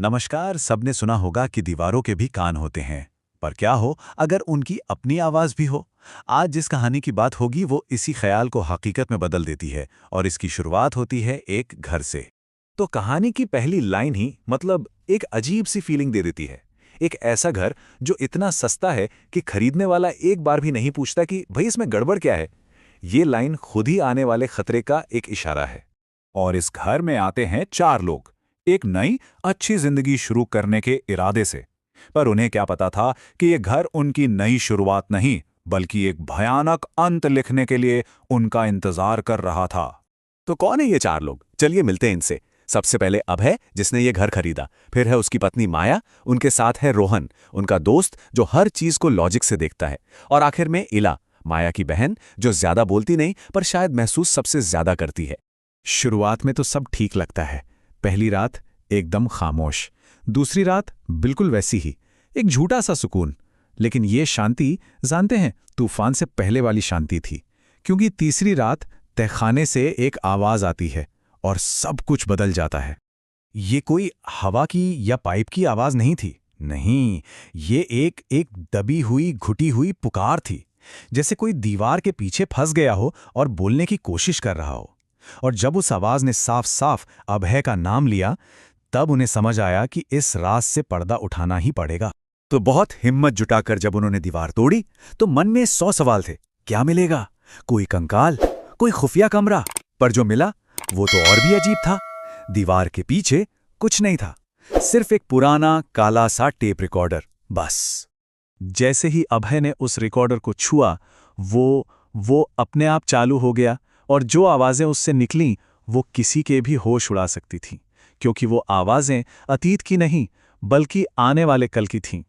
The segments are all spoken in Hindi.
नमस्कार। सबने सुना होगा कि दीवारों के भी कान होते हैं, पर क्या हो अगर उनकी अपनी आवाज भी हो। आज जिस कहानी की बात होगी वो इसी ख्याल को हकीकत में बदल देती है, और इसकी शुरुआत होती है एक घर से। तो कहानी की पहली लाइन ही मतलब एक अजीब सी फीलिंग दे देती है। एक ऐसा घर जो इतना सस्ता है कि खरीदने वाला एक बार भी नहीं पूछता कि भाई इसमें गड़बड़ क्या है। ये लाइन खुद ही आने वाले खतरे का एक इशारा है। और इस घर में आते हैं चार लोग, एक नई अच्छी जिंदगी शुरू करने के इरादे से। पर उन्हें क्या पता था कि ये घर उनकी नई शुरुआत नहीं, बल्कि एक भयानक अंत लिखने के लिए उनका इंतजार कर रहा था। तो कौन है ये चार लोग? चलिए मिलते हैं इनसे। सबसे पहले अभय, जिसने ये घर खरीदा। फिर है उसकी पत्नी माया, उनके साथ है रोहन, उनका दोस्त जो हर चीज को लॉजिक से देखता है। और आखिर में इला, माया की बहन, जो ज्यादा बोलती नहीं पर शायद महसूस सबसे ज्यादा करती है। शुरुआत में तो सब ठीक लगता है। पहली रात एकदम खामोश, दूसरी रात बिल्कुल वैसी ही, एक झूठा सा सुकून। लेकिन ये शांति, जानते हैं, तूफान से पहले वाली शांति थी। क्योंकि तीसरी रात तहखाने से एक आवाज आती है और सब कुछ बदल जाता है। ये कोई हवा की या पाइप की आवाज नहीं थी, नहीं, ये एक एक दबी हुई घुटी हुई पुकार थी। जैसे कोई दीवार के पीछे फंस गया हो और बोलने की कोशिश कर रहा हो। और जब उस आवाज ने साफ साफ अभय का नाम लिया, तब उन्हें समझ आया कि इस राज से पर्दा उठाना ही पड़ेगा। तो बहुत हिम्मत जुटाकर जब उन्होंने दीवार तोड़ी तो मन में 100 सवाल थे। क्या मिलेगा? कोई कंकाल, कोई खुफिया कमरा? पर जो मिला वो तो और भी अजीब था। दीवार के पीछे कुछ नहीं था, सिर्फ एक पुराना काला सा टेप रिकॉर्डर, बस। जैसे ही अभय ने उस रिकॉर्डर को छुआ, वो अपने आप चालू हो गया। और जो आवाजें उससे निकलीं वो किसी के भी होश उड़ा सकती थीं, क्योंकि वो आवाजें अतीत की नहीं बल्कि आने वाले कल की थीं।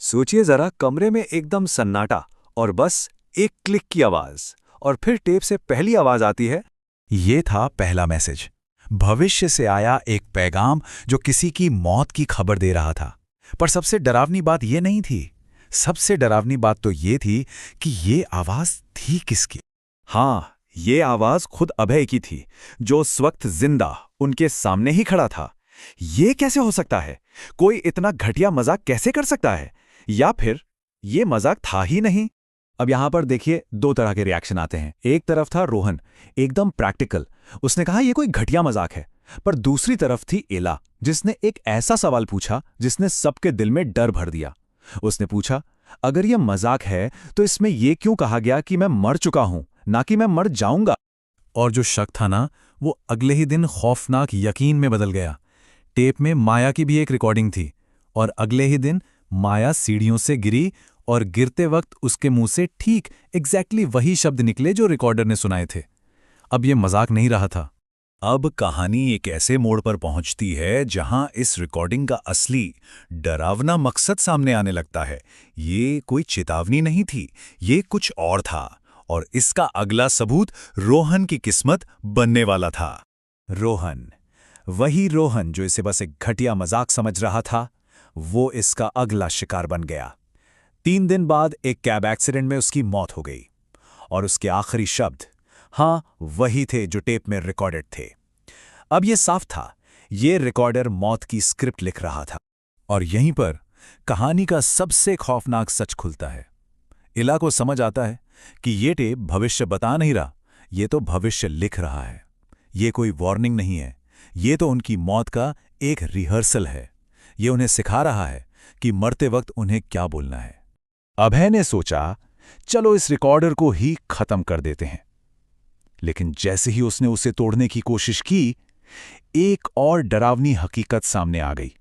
सोचिए जरा, कमरे में एकदम सन्नाटा और बस एक क्लिक की आवाज, और फिर टेप से पहली आवाज आती है। ये था पहला मैसेज। भविष्य से आया एक पैगाम जो किसी की मौत की खबर दे रहा था। पर सबसे डरावनी बात ये नहीं थी। सबसे डरावनी बात तो ये थी कि ये आवाज थी किसकी। हाँ, ये आवाज खुद अभय की थी, जो उस वक्त जिंदा उनके सामने ही खड़ा था। ये कैसे हो सकता है? कोई इतना घटिया मजाक कैसे कर सकता है? या फिर ये मजाक था ही नहीं? अब यहां पर देखिए, दो तरह के रिएक्शन आते हैं। एक तरफ था रोहन, एकदम प्रैक्टिकल, उसने कहा यह कोई घटिया मजाक है। पर दूसरी तरफ थी इला, जिसने एक ऐसा सवाल पूछा जिसने सबके दिल में डर भर दिया। उसने पूछा, अगर यह मजाक है तो इसमें यह क्यों कहा गया कि मैं मर चुका हूं, ना कि मैं मर जाऊंगा? और जो शक था ना, वो अगले ही दिन खौफनाक यकीन में बदल गया। टेप में माया की भी एक रिकॉर्डिंग थी, और अगले ही दिन माया सीढ़ियों से गिरी, और गिरते वक्त उसके मुंह से ठीक एग्जैक्टली वही शब्द निकले जो रिकॉर्डर ने सुनाए थे। अब ये मजाक नहीं रहा था। अब कहानी एक ऐसे मोड़ पर पहुंचती है जहां इस रिकॉर्डिंग का असली डरावना मकसद सामने आने लगता है। ये कोई चेतावनी नहीं थी, ये कुछ और था। और इसका अगला सबूत रोहन की किस्मत बनने वाला था। रोहन, वही रोहन जो इसे बस एक घटिया मजाक समझ रहा था, वो इसका अगला शिकार बन गया। 3 दिन बाद एक कैब एक्सीडेंट में उसकी मौत हो गई, और उसके आखिरी शब्द, हाँ, वही थे जो टेप में रिकॉर्डेड थे। अब यह साफ था, ये रिकॉर्डर मौत की स्क्रिप्ट लिख रहा था। और यहीं पर कहानी का सबसे खौफनाक सच खुलता है। इला को समझ आता है कि ये टेप भविष्य बता नहीं रहा, ये तो भविष्य लिख रहा है। ये कोई वार्निंग नहीं है, ये तो उनकी मौत का एक रिहर्सल है। ये उन्हें सिखा रहा है कि मरते वक्त उन्हें क्या बोलना है। अभय ने सोचा, चलो इस रिकॉर्डर को ही खत्म कर देते हैं। लेकिन जैसे ही उसने उसे तोड़ने की कोशिश की, एक और डरावनी हकीकत सामने आ गई।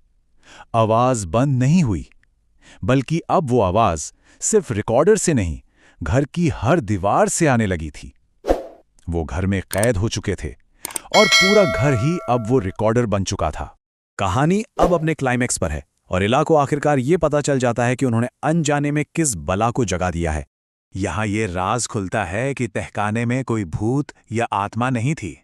आवाज बंद नहीं हुई, बल्कि अब वो आवाज सिर्फ रिकॉर्डर से नहीं, घर की हर दीवार से आने लगी थी। वो घर में कैद हो चुके थे, और पूरा घर ही अब वो रिकॉर्डर बन चुका था। कहानी अब अपने क्लाइमैक्स पर है, और इला को आखिरकार ये पता चल जाता है कि उन्होंने अनजाने में किस बला को जगा दिया है। यहां ये राज खुलता है कि तहखाने में कोई भूत या आत्मा नहीं थी,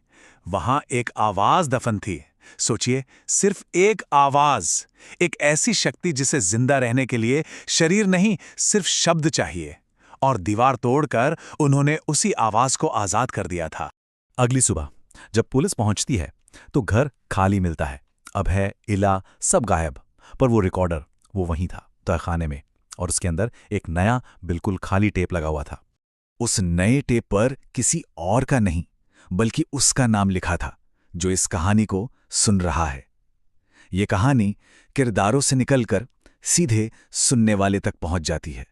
वहां एक आवाज दफन थी। सोचिए, सिर्फ एक आवाज, एक ऐसी शक्ति जिसे जिंदा रहने के लिए शरीर नहीं, सिर्फ शब्द चाहिए। और दीवार तोड़कर उन्होंने उसी आवाज को आजाद कर दिया था। अगली सुबह जब पुलिस पहुंचती है तो घर खाली मिलता है। अभय, इला सब गायब। पर वो रिकॉर्डर, वो वहीं था, तहखाने में, और उसके अंदर एक नया बिल्कुल खाली टेप लगा हुआ था। उस नए टेप पर किसी और का नहीं, बल्कि उसका नाम लिखा था, जो इस कहानी को सुन रहा है। ये कहानी किरदारों से निकलकर सीधे सुनने वाले तक पहुंच जाती है।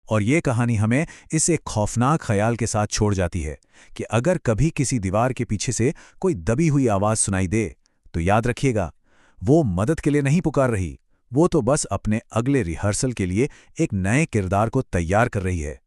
और ये कहानी हमें इस एक खौफनाक ख्याल के साथ छोड़ जाती है कि अगर कभी किसी दीवार के पीछे से कोई दबी हुई आवाज सुनाई दे, तो याद रखिएगा, वो मदद के लिए नहीं पुकार रही, वो तो बस अपने अगले रिहर्सल के लिए एक नए किरदार को तैयार कर रही है।